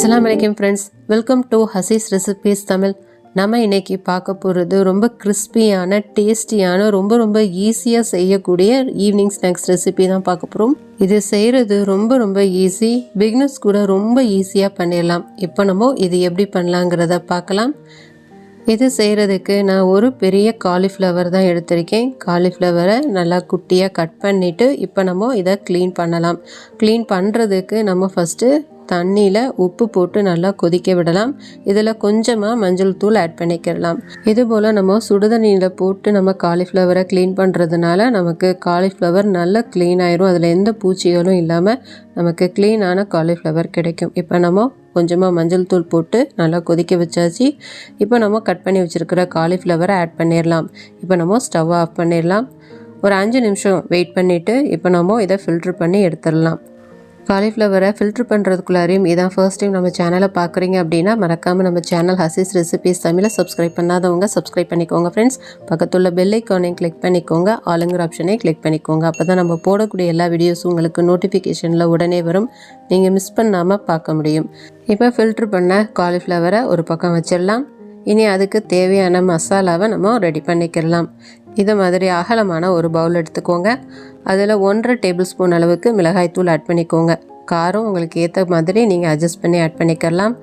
அஸ்ஸலாமு அலைக்கும் friends, welcome to Hasee's recipes Tamil. நம்ம இன்னைக்கு பார்க்க போகிறது ரொம்ப கிறிஸ்பியான டேஸ்டியான ரொம்ப ஈஸியாக செய்யக்கூடிய ஈவினிங் ஸ்நாக்ஸ் ரெசிபி தான் பார்க்க போகிறோம். இது செய்கிறது ரொம்ப ஈஸி, பிகினர்ஸ் கூட ரொம்ப ஈஸியாக பண்ணிடலாம். இப்போ நம்ம இது எப்படி பண்ணலாங்கிறத பார்க்கலாம். இது செய்கிறதுக்கு நான் ஒரு பெரிய காலிஃப்ளவர் தான் எடுத்திருக்கேன். காலிஃப்ளவரை நல்லா குட்டியாக கட் பண்ணிவிட்டு இப்போ நம்ம இதை க்ளீன் பண்ணலாம். க்ளீன் பண்ணுறதுக்கு நம்ம ஃபஸ்ட்டு தண்ணியில் உப்பு போட்டு நல்லா கொதிக்க விடலாம். இதில் கொஞ்சமாக மஞ்சள் தூள் ஆட் பண்ணிக்கிடலாம். இதுபோல் நம்ம சுடுதண்ணியில் போட்டு நம்ம காலிஃப்ளவரை க்ளீன் பண்ணுறதுனால நமக்கு காலிஃப்ளவர் நல்லா க்ளீன் ஆயிரும். அதில் எந்த பூச்சிகளும் இல்லாமல் நமக்கு க்ளீனான காலிஃப்ளவர் கிடைக்கும். இப்போ நம்ம கொஞ்சமாக மஞ்சள் தூள் போட்டு நல்லா கொதிக்க வச்சாச்சு. இப்போ நம்ம கட் பண்ணி வச்சுருக்கிற காலிஃப்ளவரை ஆட் பண்ணிடலாம். இப்போ நம்ம ஸ்டவ் ஆஃப் பண்ணிடலாம். ஒரு 5 நிமிஷம் வெயிட் பண்ணிவிட்டு இப்போ நம்ம இதை ஃபில்ட்ரு பண்ணி எடுத்துடலாம். காலிஃப்ளவரை ஃபில்ட்ரு பண்ணுறதுக்குள்ளாரையும் இதான் ஃபர்ஸ்ட் டைம் நம்ம சேனலை பார்க்குறீங்க அப்படின்னா மறக்காமல் நம்ம சேனல் ஹசீஸ் ரெசிபீஸ் தமிழை சப்ஸ்கிரைப் பண்ணாதவங்க சப்ஸ்கிரைப் பண்ணிக்கோங்க ஃப்ரெண்ட்ஸ். பக்கத்துள்ள பெல் ஐக்கானையும் கிளிக் பண்ணிக்கோங்க, ஆளுங்கிற ஆப்ஷனையும் கிளிக் பண்ணிக்கோங்க. அப்போ தான் நம்ம போடக்கூடிய எல்லா வீடியோஸும் உங்களுக்கு நோட்டிஃபிகேஷனில் உடனே வரும், நீங்கள் மிஸ் பண்ணாமல் பார்க்க முடியும். இப்போ ஃபில்ட்ரு பண்ண காலிஃப்ளவரை ஒரு பக்கம் வச்சிடலாம். இனி அதுக்கு தேவையான மசாலாவை நம்ம ரெடி பண்ணிக்கிடலாம். இதை மாதிரி அகலமான ஒரு பவுல் எடுத்துக்கோங்க. அதில் 1.5 டேபிள் ஸ்பூன் அளவுக்கு மிளகாய்த்தூள் ஆட் பண்ணிக்கோங்க. காரம் உங்களுக்கு ஏற்ற மாதிரி நீங்கள் அட்ஜஸ்ட் பண்ணி ஆட் பண்ணிக்கலாம்.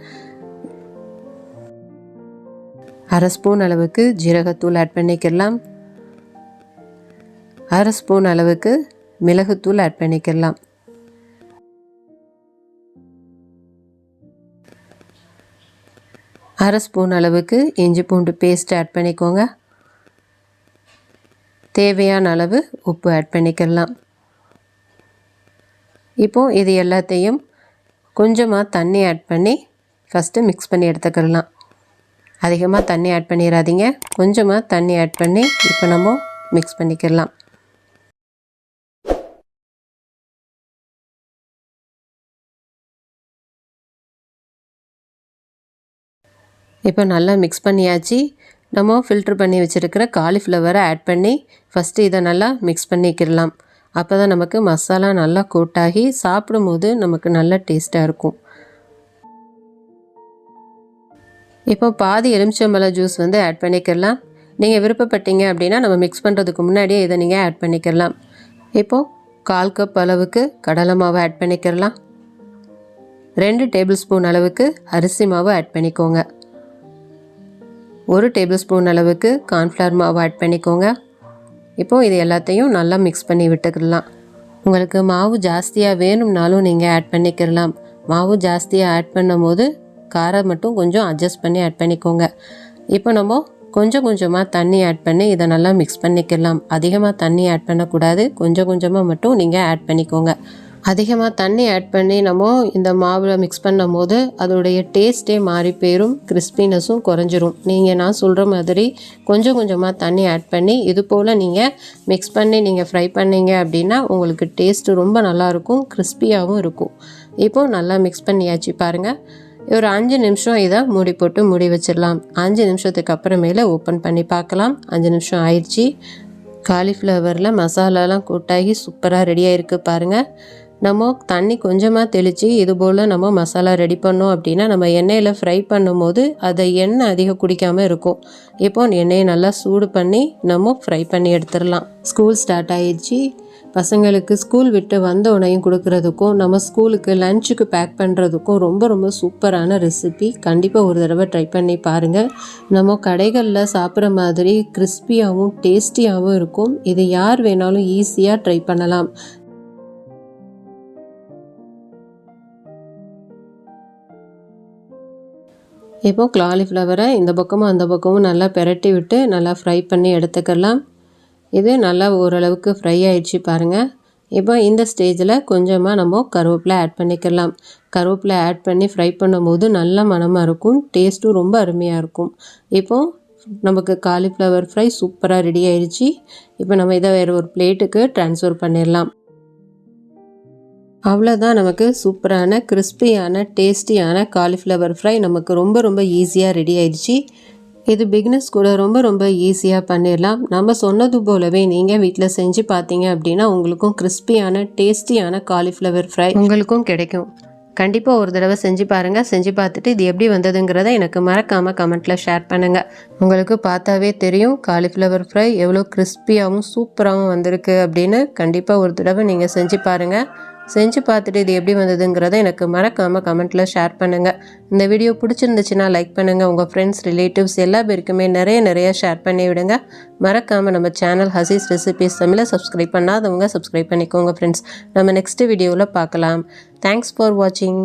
1/2 ஸ்பூன் அளவுக்கு ஜீரகத்தூள் ஆட் பண்ணிக்கலாம். 1/2 ஸ்பூன் அளவுக்கு மிளகுத்தூள் ஆட் பண்ணிக்கலாம். அரை ஸ்பூன் அளவுக்கு இஞ்சி பூண்டு பேஸ்ட் ஆட் பண்ணிக்கோங்க. தேவையான அளவு உப்பு ஆட் பண்ணிக்கலாம். இப்போது இது எல்லாத்தையும் கொஞ்சமாக தண்ணி ஆட் பண்ணி ஃபஸ்ட்டு மிக்ஸ் பண்ணி எடுத்துக்கலாம். அதிகமாக தண்ணி ஆட் பண்ணிடாதீங்க, கொஞ்சமாக தண்ணி ஆட் பண்ணி இப்போ நம்ம மிக்ஸ் பண்ணிக்கலாம். இப்போ நல்லா மிக்ஸ் பண்ணியாச்சு. நம்ம ஃபில்ட்ரு பண்ணி வச்சுருக்கிற காலிஃப்ளவரை ஆட் பண்ணி ஃபஸ்ட்டு இதை நல்லா மிக்ஸ் பண்ணிக்கிடலாம். அப்போ தான் நமக்கு மசாலா நல்லா கோட்டாகி சாப்பிடும்போது நமக்கு நல்ல டேஸ்ட்டாக இருக்கும். இப்போ பாதி எலுமிச்சம்பழ ஜூஸ் ஆட் பண்ணிக்கிடலாம். நீங்கள் விருப்பப்பட்டீங்க அப்படின்னா நம்ம மிக்ஸ் பண்ணுறதுக்கு முன்னாடியே இதை நீங்கள் ஆட் பண்ணிக்கிடலாம். இப்போது 1/4 கப் அளவுக்கு கடலை மாவு ஆட் பண்ணிக்கிடலாம். 2 டேபிள் ஸ்பூன் அளவுக்கு அரிசி மாவு ஆட் பண்ணிக்கோங்க. 1 டேபிள் ஸ்பூன் அளவுக்கு கார்ன்ஃப்ளவர் மாவு ஆட் பண்ணிக்கோங்க. இப்போது இது எல்லாத்தையும் நல்லா மிக்ஸ் பண்ணி விட்டுக்கிடலாம். உங்களுக்கு மாவு ஜாஸ்தியாக வேணும்னாலும் நீங்கள் ஆட் பண்ணிக்கிடலாம். மாவு ஜாஸ்தியாக ஆட் பண்ணும் போது காரம் மட்டும் கொஞ்சம் அட்ஜஸ்ட் பண்ணி ஆட் பண்ணிக்கோங்க. இப்போ நம்ம கொஞ்சமாக தண்ணி ஆட் பண்ணி இதை நல்லா மிக்ஸ் பண்ணிக்கலாம். அதிகமாக தண்ணி ஆட் பண்ணக்கூடாது, கொஞ்சமாக மட்டும் நீங்கள் ஆட் பண்ணிக்கோங்க. அதிகமாக தண்ணி ஆட் பண்ணி நம்ம இந்த மாவில் மிக்ஸ் பண்ணும் போது அதோடைய டேஸ்ட்டே மாறி போயிடும், கிறிஸ்பினஸும் குறைஞ்சிரும். நான் சொல்கிற மாதிரி கொஞ்சமாக தண்ணி ஆட் பண்ணி இது போல் நீங்கள் மிக்ஸ் பண்ணி நீங்கள் ஃப்ரை பண்ணிங்க அப்படின்னா உங்களுக்கு டேஸ்ட்டு ரொம்ப நல்லாயிருக்கும், கிறிஸ்பியாகவும் இருக்கும். இப்போது நல்லா மிக்ஸ் பண்ணியாச்சு பாருங்கள். ஒரு 5 நிமிஷம் இதை மூடி போட்டு மூடி வச்சிடலாம். 5 நிமிஷத்துக்கு அப்புறமேல ஓப்பன் பண்ணி பார்க்கலாம். 5 நிமிஷம் ஆயிடுச்சு. காலிஃப்ளவரில் மசாலாலாம் கூட்டாகி சூப்பராக ரெடியாக இருக்குது பாருங்கள். நம்ம தண்ணி கொஞ்சமாக தெளித்து இது போல் நம்ம மசாலா ரெடி பண்ணோம் அப்படின்னா நம்ம எண்ணெயில் ஃப்ரை பண்ணும் போது அதை எண்ணெய் அதிகம் குடிக்காமல் இருக்கும். இப்போது எண்ணெயை நல்லா சூடு பண்ணி நம்ம ஃப்ரை பண்ணி எடுத்துடலாம். ஸ்கூல் ஸ்டார்ட் ஆயிடுச்சு. பசங்களுக்கு ஸ்கூல் விட்டு வந்த உடனேயும் கொடுக்குறதுக்கும் நம்ம ஸ்கூலுக்கு லஞ்சுக்கு பேக் பண்ணுறதுக்கும் ரொம்ப சூப்பரான ரெசிபி. கண்டிப்பாக ஒரு தடவை ட்ரை பண்ணி பாருங்கள். நம்ம கடைகளில் சாப்பிட்ற மாதிரி கிறிஸ்பியாகவும் டேஸ்டியாகவும் இருக்கும். இது யார் வேணாலும் ஈஸியாக ட்ரை பண்ணலாம். இப்போது காலிஃப்ளவரை இந்த பக்கமும் அந்த பக்கமும் நல்லா பெரட்டி விட்டு நல்லா ஃப்ரை பண்ணி எடுத்துக்கலாம். இது நல்லா ஓரளவுக்கு ஃப்ரை ஆயிடுச்சு பாருங்கள். இப்போ இந்த ஸ்டேஜில் கொஞ்சமாக நம்ம கருவேப்பிலை ஆட் பண்ணிக்கலாம். கருவேப்பிலை ஆட் பண்ணி ஃப்ரை பண்ணும்போது நல்ல மணமாக இருக்கும், டேஸ்ட்டும் ரொம்ப அருமையாக இருக்கும். இப்போது நமக்கு காலிஃப்ளவர் ஃப்ரை சூப்பராக ரெடி ஆயிடுச்சு. இப்போ நம்ம இதை வேறு ஒரு பிளேட்டுக்கு ட்ரான்ஸ்ஃபர் பண்ணிடலாம். அவ்வளோதான், நமக்கு சூப்பரான கிறிஸ்பியான டேஸ்டியான காலிஃப்ளவர் ஃப்ரை நமக்கு ரொம்ப ஈஸியாக ரெடி ஆயிடுச்சு. இது பிகினர்ஸ் கூட ரொம்ப ஈஸியாக பண்ணிடலாம். நம்ம சொன்னது போலவே நீங்கள் வீட்டில் செஞ்சு பார்த்தீங்க அப்படின்னா உங்களுக்கும் கிறிஸ்பியான டேஸ்டியான காலிஃப்ளவர் ஃப்ரை உங்களுக்கும் கிடைக்கும். கண்டிப்பாக ஒரு தடவை செஞ்சு பாருங்கள். செஞ்சு பார்த்துட்டு இது எப்படி வந்ததுங்கிறத எனக்கு மறக்காமல் கமெண்ட்டில் ஷேர் பண்ணுங்கள். உங்களுக்கு பார்த்தாவே தெரியும் காலிஃப்ளவர் ஃப்ரை எவ்வளோ கிறிஸ்பியாகவும் சூப்பராகவும் வந்திருக்கு அப்படின்னு. கண்டிப்பாக ஒரு தடவை நீங்கள் செஞ்சு பாருங்கள். செஞ்சு பார்த்துட்டு இது எப்படி வந்ததுங்கிறத எனக்கு மறக்காமல் கமெண்ட்டில் ஷேர் பண்ணுங்கள். இந்த வீடியோ பிடிச்சிருந்துச்சுன்னா லைக் பண்ணுங்கள். உங்கள் ஃப்ரெண்ட்ஸ் ரிலேட்டிவ்ஸ் எல்லா பேருக்குமே நிறைய ஷேர் பண்ணி விடுங்க. மறக்காமல் நம்ம சேனல் ஹசீஸ் ரெசிபீஸ் தமிழை சப்ஸ்கிரைப் பண்ணாதவங்க சப்ஸ்கிரைப் பண்ணிக்கோங்க ஃப்ரெண்ட்ஸ். நம்ம நெக்ஸ்ட் வீடியோவில் பார்க்கலாம். தேங்க்ஸ் ஃபார் வாட்சிங்.